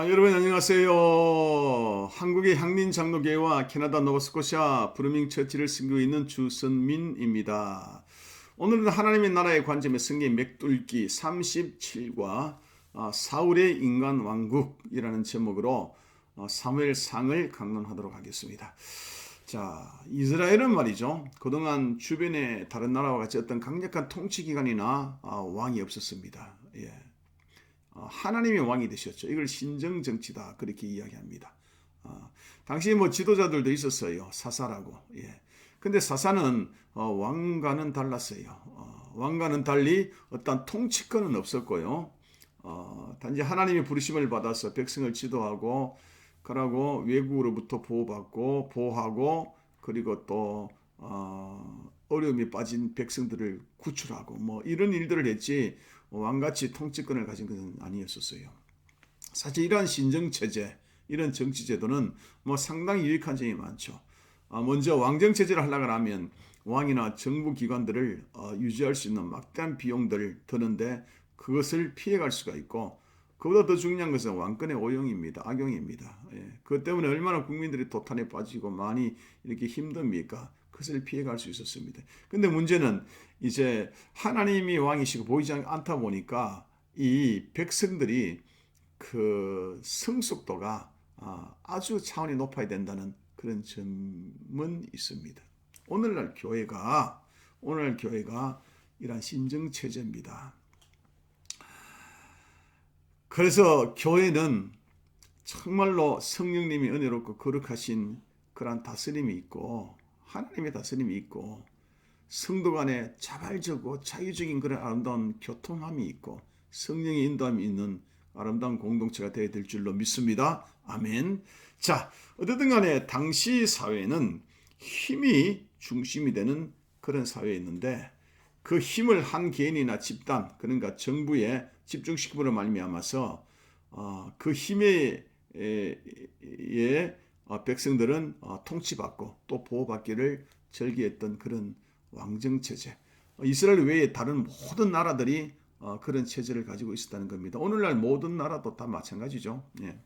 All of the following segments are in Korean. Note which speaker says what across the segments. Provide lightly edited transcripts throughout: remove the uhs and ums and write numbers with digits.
Speaker 1: 여러분 안녕하세요. 한국의 향린 장로교회와 캐나다 노바스코샤 브루밍 처치를 섬기고 있는 주선민입니다. 오늘은 하나님의 나라의 관점의 성경 맥뚫기 37과 사울의 인간 왕국이라는 제목으로 사무엘상을 강론하도록 하겠습니다. 자, 이스라엘은 말이죠. 그동안 주변의 다른 나라와 같이 어떤 강력한 통치기관이나 왕이 없었습니다. 예. 하나님의 왕이 되셨죠. 이걸 신정정치다 그렇게 이야기합니다. 당시 뭐 지도자들도 있었어요. 사사라고. 예. 근데 사사는 왕과는 달랐어요. 왕과는 달리 어떤 통치권은 없었고요. 단지 하나님의 부르심을 받아서 백성을 지도하고 그러고 외국으로부터 보호받고 보호하고 그리고 또 어려움이 빠진 백성들을 구출하고 뭐 이런 일들을 했지 왕같이 통치권을 가진 것은 아니었었어요. 사실 이러한 신정체제, 이런 정치제도는 뭐 상당히 유익한 점이 많죠. 먼저 왕정체제를 하려고 하면 왕이나 정부기관들을 유지할 수 있는 막대한 비용들을 드는데 그것을 피해갈 수가 있고 그보다 더 중요한 것은 왕권의 오용입니다. 악용입니다. 예. 그것 때문에 얼마나 국민들이 도탄에 빠지고 많이 이렇게 힘듭니까? 그것을 피해갈 수 있었습니다. 근데 문제는 이제 하나님이 왕이시고 보이지 않다 보니까 이 백성들이 그 성숙도가 아주 차원이 높아야 된다는 그런 점은 있습니다. 오늘날 교회가 이러한 신정 체제입니다. 그래서 교회는 정말로 성령님이 은혜롭고 거룩하신 그러한 다스림이 있고 하나님의 다스림이 있고 성도 간에 자발적이고 자유적인 그런 아름다운 교통함이 있고 성령의 인도함이 있는 아름다운 공동체가 되어야 될 줄로 믿습니다. 아멘. 자, 어쨌든 간에 당시 사회는 힘이 중심이 되는 그런 사회였는데 그 힘을 한 개인이나 집단, 그러니까 정부에 집중시킴으로 말미암아서 그 힘에 백성들은 통치받고 또 보호받기를 절기했던 그런 왕정체제. 이스라엘 외에 다른 모든 나라들이 그런 체제를 가지고 있었다는 겁니다. 오늘날 모든 나라도 다 마찬가지죠. 예.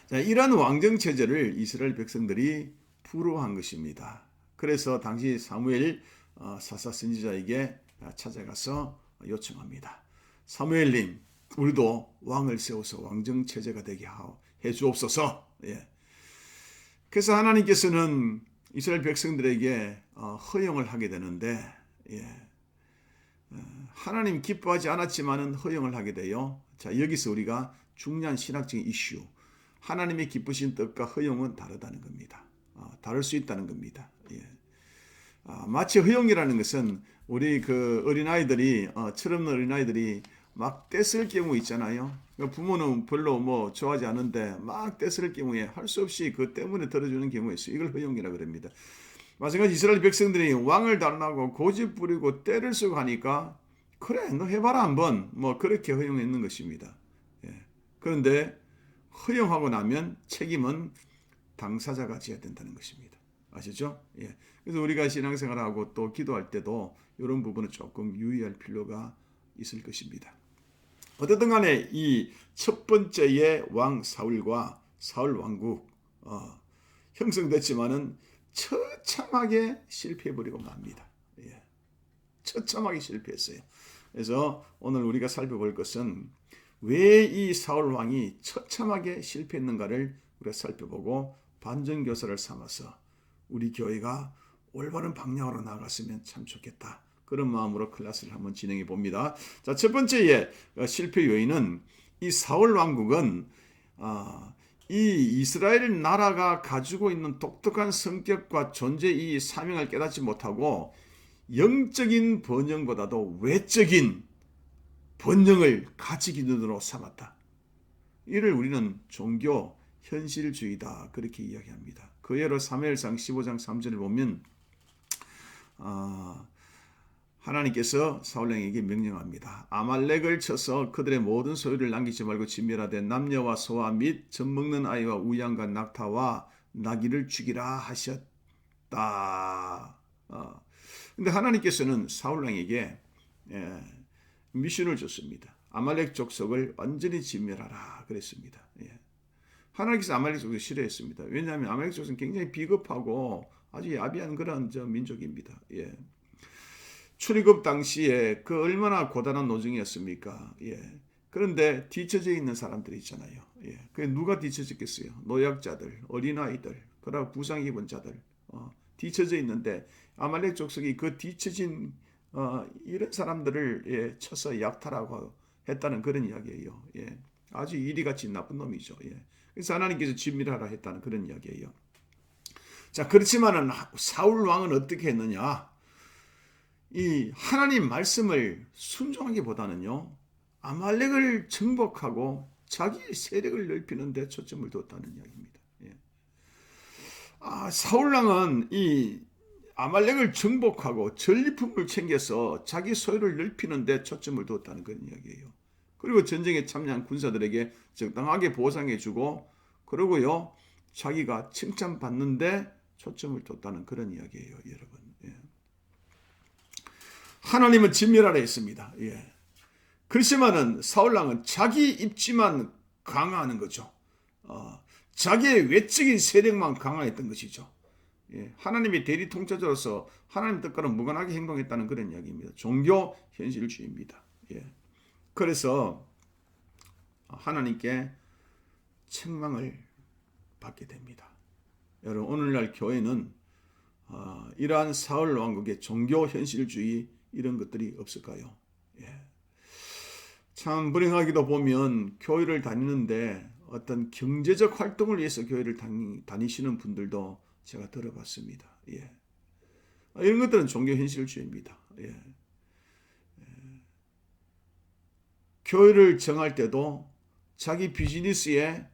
Speaker 1: 자, 이러한 왕정체제를 이스라엘 백성들이 부러워한 것입니다. 그래서 당시 사무엘 사사 선지자에게 찾아가서 요청합니다. 사무엘님, 우리도 왕을 세워서 왕정체제가 되게 해 주옵소서. 예. 그래서 하나님께서는 이스라엘 백성들에게 허용을 하게 되는데 하나님 기뻐하지 않았지만은 허용을 하게 돼요. 자, 여기서 우리가 중요한 신학적인 이슈, 하나님의 기쁘신 뜻과 허용은 다르다는 겁니다. 다를 수 있다는 겁니다. 예. 마치 허용이라는 것은 우리 그 어린아이들이 철없는 어린아이들이 막 떼쓸 경우 있잖아요. 부모는 별로 뭐 좋아하지 않은데 막 떼쓸 경우에 할 수 없이 그 때문에 들어주는 경우가 있어요. 이걸 허용이라 그럽니다. 마찬가지 이스라엘 백성들이 왕을 달라고 고집 부리고 때를 쓰고 하니까 그래 너 해봐라 한번 뭐 그렇게 허용했는 것입니다. 예. 그런데 허용하고 나면 책임은 당사자가 져야 된다는 것입니다. 아시죠? 예. 그래서 우리가 신앙생활하고 또 기도할 때도 이런 부분은 조금 유의할 필요가 있을 것입니다. 어쨌든 간에 이 첫 번째의 왕 사울과 사울 왕국 형성됐지만은 처참하게 실패해버리고 맙니다. 예. 처참하게 실패했어요. 그래서 오늘 우리가 살펴볼 것은 왜 이 사울 왕이 처참하게 실패했는가를 우리가 살펴보고 반전교사를 삼아서 우리 교회가 올바른 방향으로 나아갔으면 참 좋겠다. 그런 마음으로 클래스를 한번 진행해 봅니다. 자, 첫 번째의 실패 요인은 이 사울 왕국은 이 이스라엘 나라가 가지고 있는 독특한 성격과 존재 이 사명을 깨닫지 못하고 영적인 번영보다도 외적인 번영을 가치 기준으로 삼았다. 이를 우리는 종교 현실주의다 그렇게 이야기합니다. 그 예로 사무엘상 15장 3절을 보면 하나님께서 사울왕에게 명령합니다. 아말렉을 쳐서 그들의 모든 소유를 남기지 말고 진멸하되 남녀와 소와 및 젖먹는 아이와 우양과 낙타와 나귀를 죽이라 하셨다. 근데 하나님께서는 사울왕에게 미션을 줬습니다. 아말렉 족속을 완전히 진멸하라 그랬습니다. 예. 하나님께서 아말렉 족속을 싫어했습니다. 왜냐하면 아말렉 족속은 굉장히 비겁하고 아주 야비한 그런 민족입니다. 예. 출애굽 당시에 그 얼마나 고단한 노정이었습니까? 예. 그런데 뒤처져 있는 사람들이 있잖아요. 예. 그 누가 뒤처졌겠어요? 노약자들, 어린아이들, 그리고 부상 입은 자들, 뒤처져 있는데 아말렉 족속이 그 뒤처진 이런 사람들을 예, 쳐서 약탈하고 했다는 그런 이야기예요. 예. 아주 이리같이 나쁜 놈이죠. 예. 그래서 하나님께서 진멸하라 했다는 그런 이야기예요. 자, 그렇지만은 사울 왕은 어떻게 했느냐? 이 하나님 말씀을 순종하기보다는요, 아말렉을 정복하고 자기 세력을 넓히는 데 초점을 뒀다는 이야기입니다. 예. 사울 왕은 이 아말렉을 정복하고 전리품을 챙겨서 자기 소유를 넓히는 데 초점을 뒀다는 그런 이야기예요. 그리고 전쟁에 참여한 군사들에게 적당하게 보상해주고, 그러고요 자기가 칭찬받는데 초점을 뒀다는 그런 이야기예요, 여러분. 예. 하나님은 진멸하라 했습니다. 예. 그렇지만은 사울왕은 자기 입지만 강화하는 거죠. 자기의 외적인 세력만 강화했던 것이죠. 예. 하나님의 대리 통치자로서 하나님 뜻과는 무관하게 행동했다는 그런 이야기입니다. 종교 현실주의입니다. 예. 그래서 하나님께 책망을 받게 됩니다. 여러분, 오늘날 교회는 이러한 사울 왕국의 종교 현실주의 이런 것들이 없을까요? 예. 참 불행하기도 보면 교회를 다니는데 어떤 경제적 활동을 위해서 교회를 다니시는 분들도 제가 들어봤습니다. 예. 이런 것들은 종교 현실주의입니다. 예. 교회를 정할 때도 자기 비즈니스에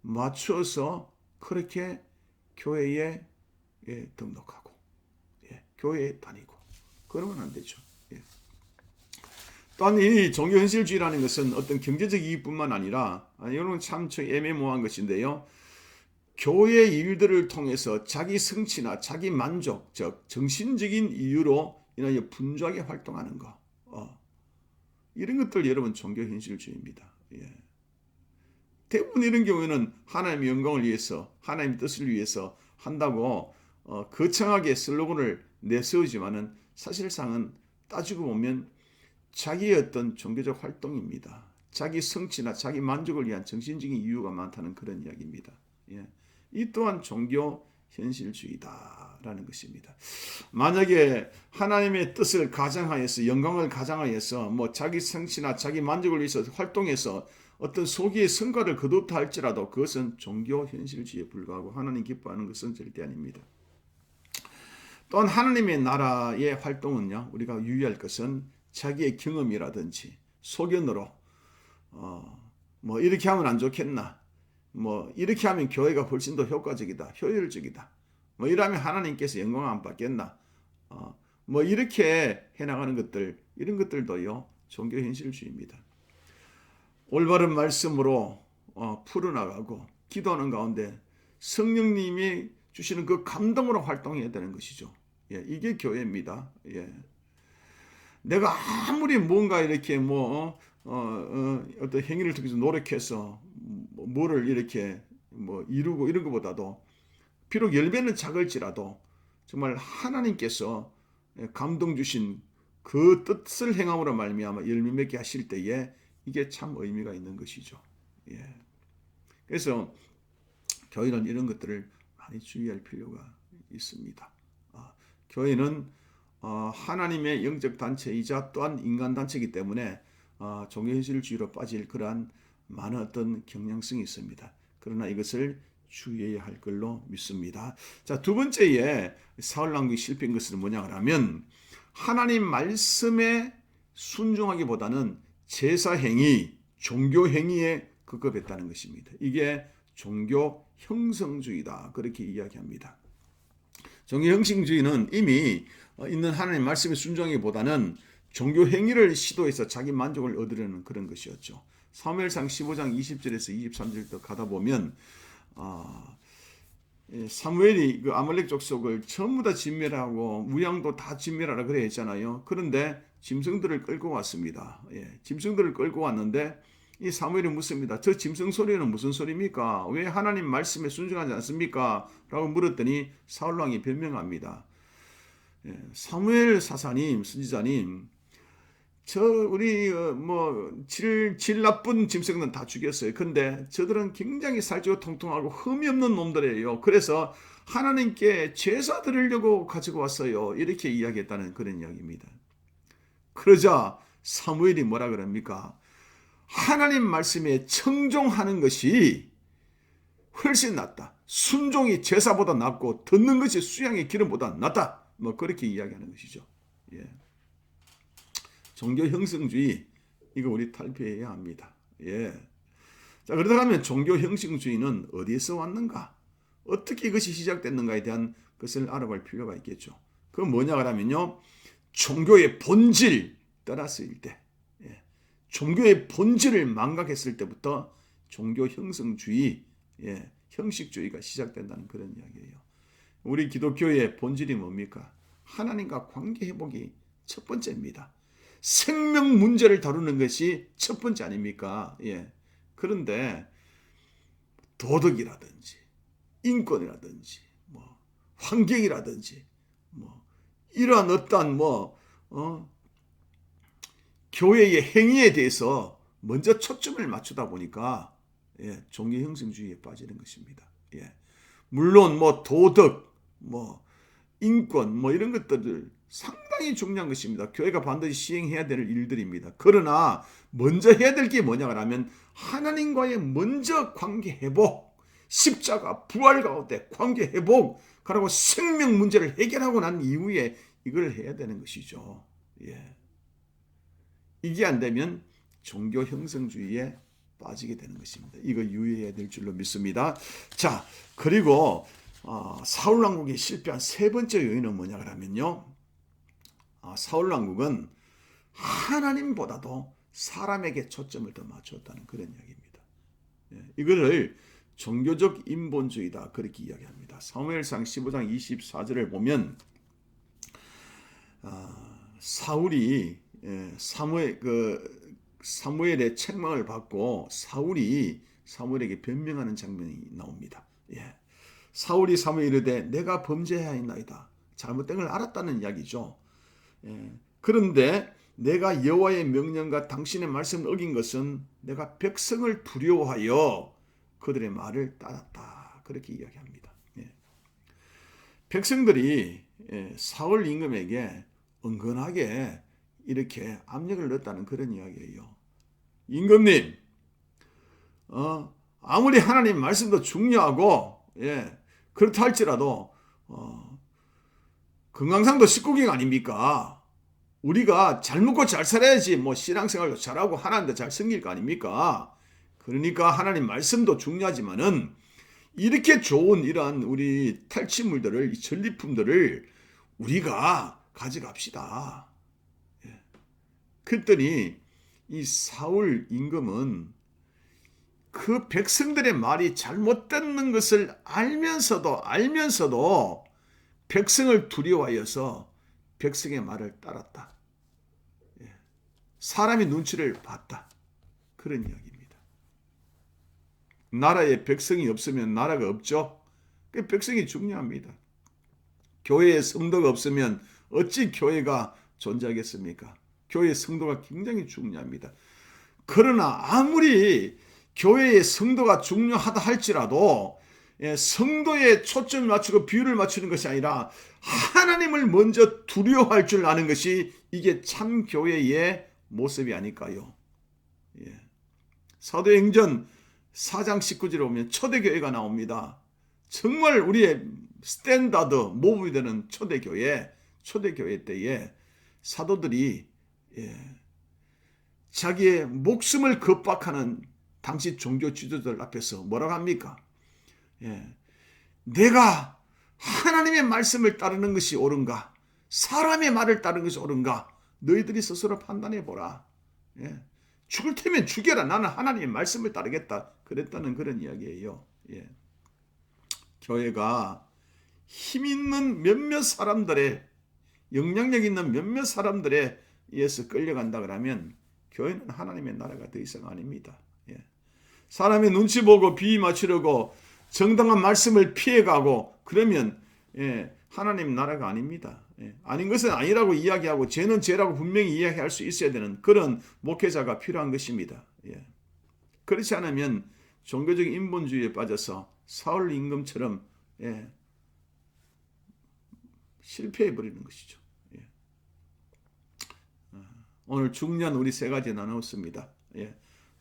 Speaker 1: 맞춰서 그렇게 교회에 등록하고 교회에 다니고 그러면 안 되죠. 예. 또한 이 종교 현실주의라는 것은 어떤 경제적 이익뿐만 아니라 이거는 참 애매모호한 것인데요. 교회 일들을 통해서 자기 성취나 자기 만족, 즉 정신적인 이유로 인하여 분주하게 활동하는 것, 이런 것들 여러분 종교 현실주의입니다. 예. 대부분 이런 경우에는 하나님의 영광을 위해서, 하나님의 뜻을 위해서 한다고 거창하게 슬로건을 내세우지만은 사실상은 따지고 보면 자기의 어떤 종교적 활동입니다. 자기 성취나 자기 만족을 위한 정신적인 이유가 많다는 그런 이야기입니다. 예. 이 또한 종교 현실주의다라는 것입니다. 만약에 하나님의 뜻을 가장하여서 영광을 가장하여서 뭐 자기 성취나 자기 만족을 위해서 활동해서 어떤 소기의 성과를 거뒀다 할지라도 그것은 종교 현실주의에 불과하고 하나님 기뻐하는 것은 절대 아닙니다. 또한 하나님의 나라의 활동은요, 우리가 유의할 것은 자기의 경험이라든지 소견으로 뭐 이렇게 하면 안 좋겠나, 뭐 이렇게 하면 교회가 훨씬 더 효과적이다, 효율적이다, 뭐 이러면 하나님께서 영광 안 받겠나, 뭐 이렇게 해나가는 것들, 이런 것들도요 종교 현실주의입니다. 올바른 말씀으로 풀어나가고 기도하는 가운데 성령님이 주시는 그 감동으로 활동해야 되는 것이죠. 예, 이게 교회입니다. 예. 내가 아무리 뭔가 이렇게 어떤 행위를 통해서 노력해서 뭐를 이렇게 이루고 이런 것보다도 비록 열매는 작을지라도 정말 하나님께서 감동 주신 그 뜻을 행함으로 말미암아 열매 맺게 하실 때에 이게 참 의미가 있는 것이죠. 예. 그래서 교회는 이런 것들을 많이 주의할 필요가 있습니다. 교회는 하나님의 영적 단체이자 또한 인간 단체이기 때문에 종교현실주의로 빠질 그러한 많은 어떤 경향성이 있습니다. 그러나 이것을 주의해야 할 걸로 믿습니다. 자, 두 번째에 사울 왕국이 실패한 것은 뭐냐 하면 하나님 말씀에 순종하기보다는 제사행위, 종교행위에 급급했다는 것입니다. 이게 종교 형성주의다, 그렇게 이야기합니다. 종교 형성주의는 이미 있는 하나님 말씀에 순종하기보다는 종교행위를 시도해서 자기 만족을 얻으려는 그런 것이었죠. 사무엘상 15장 20절에서 23절부터 가다 보면 사무엘이 그 아말렉 족속을 전부 다 진멸하고 무양도 다 진멸하라 그래 했잖아요. 그런데 짐승들을 끌고 왔습니다. 짐승들을 끌고 왔는데 이 사무엘이 묻습니다. 저 짐승 소리는 무슨 소리입니까? 왜 하나님 말씀에 순종하지 않습니까? 라고 물었더니 사울 왕이 변명합니다. 사무엘 사사님, 선지자님, 우리 질 나쁜 짐승은 다 죽였어요. 근데 저들은 굉장히 살찌고 통통하고 흠이 없는 놈들이에요. 그래서 하나님께 제사 드리려고 가지고 왔어요. 이렇게 이야기했다는 그런 이야기입니다. 그러자 사무엘이 뭐라 그럽니까? 하나님 말씀에 청종하는 것이 훨씬 낫다. 순종이 제사보다 낫고 듣는 것이 수양의 기름보다 낫다. 그렇게 이야기하는 것이죠. 종교 형성주의, 이거 우리 탈피해야 합니다. 자, 그러다가면 종교 형성주의는 어디에서 왔는가? 어떻게 이것이 시작됐는가에 대한 것을 알아볼 필요가 있겠죠. 그건 뭐냐 그러면요, 종교의 본질 떠났을 때, 종교의 본질을 망각했을 때부터 종교 형성주의, 형식주의가 시작된다는 그런 이야기예요. 우리 기독교의 본질이 뭡니까? 하나님과 관계 회복이 첫 번째입니다. 생명 문제를 다루는 것이 첫 번째 아닙니까? 그런데 도덕이라든지 인권이라든지 환경이라든지 이러한 어떠한 교회의 행위에 대해서 먼저 초점을 맞추다 보니까 종교 형성주의에 빠지는 것입니다. 물론 도덕, 인권 이런 것들을 상당히 중요한 것입니다. 교회가 반드시 시행해야 될 일들입니다. 그러나 먼저 해야 될 게 뭐냐 하면 하나님과의 먼저 관계 회복, 십자가 부활 가운데 관계 회복, 그리고 생명 문제를 해결하고 난 이후에 이걸 해야 되는 것이죠. 이게 안 되면 종교 형성주의에 빠지게 되는 것입니다. 이거 유의해야 될 줄로 믿습니다. 자, 그리고 사울 왕국이 실패한 세 번째 요인은 뭐냐 그러면요, 사울 왕국은 하나님보다도 사람에게 초점을 더 맞췄다는 그런 이야기입니다. 이거를 종교적 인본주의다 그렇게 이야기합니다. 사무엘상 15장 24절을 보면 사울이 사무엘의 책망을 받고 사울이 사무엘에게 변명하는 장면이 나옵니다. 사울이 사무엘에 이르되 내가 범죄하였나이다. 잘못된 걸 알았다는 이야기죠. 그런데 내가 여호와의 명령과 당신의 말씀을 어긴 것은 내가 백성을 두려워하여 그들의 말을 따랐다. 그렇게 이야기합니다. 백성들이 사울 임금에게 은근하게 이렇게 압력을 넣었다는 그런 이야기예요. 임금님, 아무리 하나님 말씀도 중요하고 그렇다 할지라도 금강산도 19경 아닙니까? 우리가 잘 먹고 잘 살아야지 신앙생활도 잘하고 하나님도 잘 섬길 거 아닙니까? 그러니까 하나님 말씀도 중요하지만은 이렇게 좋은 이러한 우리 탈취물들을, 이 전리품들을 우리가 가져갑시다. 그랬더니 이 사울 임금은 그 백성들의 말이 잘못 듣는 것을 알면서도 백성을 두려워하여서 백성의 말을 따랐다. 사람이 눈치를 봤다. 그런 이야기입니다. 나라에 백성이 없으면 나라가 없죠. 백성이 중요합니다. 교회에 성도가 없으면 어찌 교회가 존재하겠습니까? 교회의 성도가 굉장히 중요합니다. 그러나 아무리 교회의 성도가 중요하다 할지라도 성도의 초점을 맞추고 비율을 맞추는 것이 아니라 하나님을 먼저 두려워할 줄 아는 것이 이게 참 교회의 모습이 아닐까요? 사도행전 4장 19절에 보면 초대교회가 나옵니다. 정말 우리의 스탠다드 모범이 되는 초대교회 때에 사도들이 자기의 목숨을 겁박하는 당시 종교 지도자들 앞에서 뭐라고 합니까? 내가 하나님의 말씀을 따르는 것이 옳은가? 사람의 말을 따르는 것이 옳은가? 너희들이 스스로 판단해 보라. 죽을 테면 죽여라. 나는 하나님의 말씀을 따르겠다. 그랬다는 그런 이야기예요. 교회가 힘 있는 몇몇 사람들의, 영향력 있는 몇몇 사람들에 의해서 끌려간다 그러면 교회는 하나님의 나라가 더 이상 아닙니다. 예. 사람의 눈치 보고 비위 맞추려고 정당한 말씀을 피해가고 그러면 하나님 나라가 아닙니다. 아닌 것은 아니라고 이야기하고 죄는 죄라고 분명히 이야기할 수 있어야 되는 그런 목회자가 필요한 것입니다. 그렇지 않으면 종교적인 인본주의에 빠져서 사울 임금처럼 실패해 버리는 것이죠. 오늘 중요한 우리 세 가지 나누었습니다.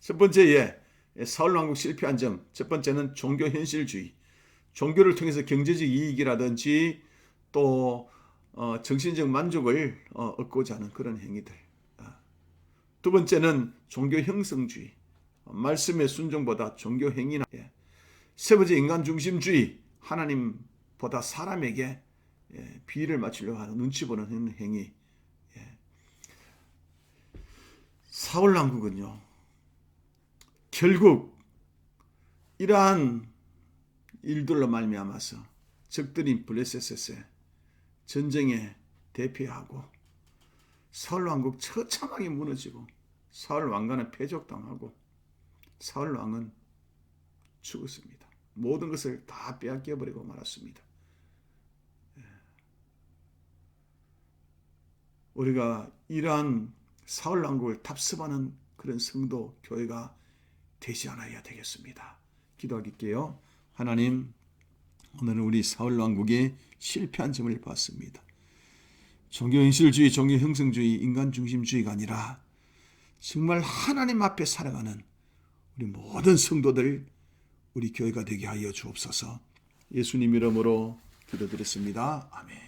Speaker 1: 첫 번째, 사울 왕국 실패한 점. 첫 번째는 종교 현실주의. 종교를 통해서 경제적 이익이라든지 또 정신적 만족을 얻고자 하는 그런 행위들. 두 번째는 종교 형성주의. 말씀의 순종보다 종교 행위나. 세 번째, 인간 중심주의. 하나님보다 사람에게 비위를 맞추려고 하는 눈치 보는 행위. 사울 왕국은요, 결국 이러한 일들로 말미암아서 적들인 블레셋의 전쟁에 대피하고 사울 왕국 처참하게 무너지고 사울 왕가는 패족당하고 사울 왕은 죽었습니다. 모든 것을 다 빼앗겨버리고 말았습니다. 우리가 이러한 사울 왕국을 답습하는 그런 성도 교회가 되지 않아야 되겠습니다. 기도하겠게요. 하나님, 오늘은 우리 사울 왕국의 실패한 점을 봤습니다. 종교 현실주의, 종교 형성주의, 인간 중심주의가 아니라 정말 하나님 앞에 살아가는 우리 모든 성도들, 우리 교회가 되게 하여 주옵소서. 예수님 이름으로 기도드렸습니다. 아멘.